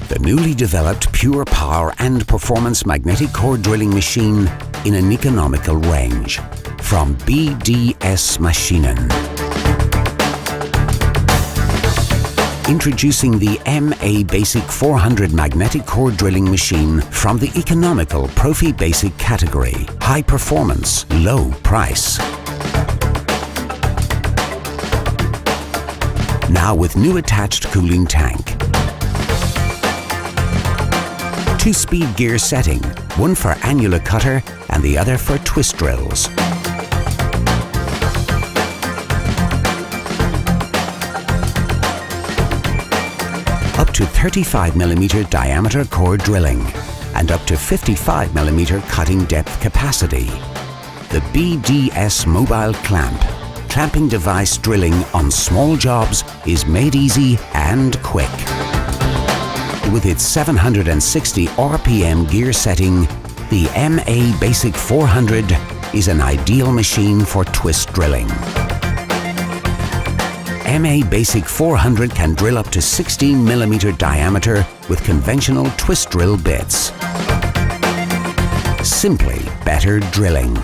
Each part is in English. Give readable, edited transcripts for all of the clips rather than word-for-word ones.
the newly developed pure power and performance magnetic core drilling machine in an economical range from BDS Maschinen. Introducing the MABasic 400 magnetic core drilling machine from the economical Profi Basic category. High performance, low price. Now with new attached cooling tank. 2-speed gear setting, one for annular cutter and the other for twist drills. Up to 35mm diameter core drilling and up to 55mm cutting depth capacity. The BDS mobile clamp, clamping device drilling on small jobs, is made easy and quick. With its 760 RPM gear setting, the MABasic 400 is an ideal machine for twist drilling. MABasic 400 can drill up to 16mm diameter with conventional twist drill bits. Simply better drilling.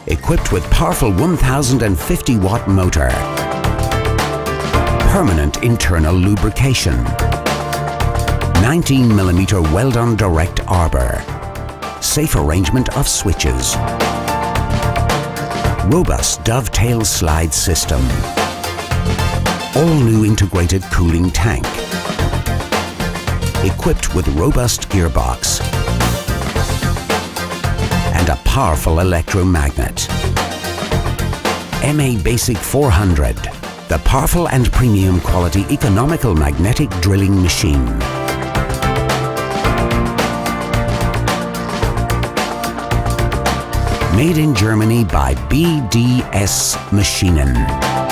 Equipped with powerful 1050 watt motor. Permanent internal lubrication. 19mm weld-on direct arbor. Safe arrangement of switches. Robust dovetail slide system. All-new integrated cooling tank. Equipped with robust gearbox. And a powerful electromagnet. MABasic 400, the powerful and premium quality economical magnetic drilling machine. Made in Germany by BDS Maschinen.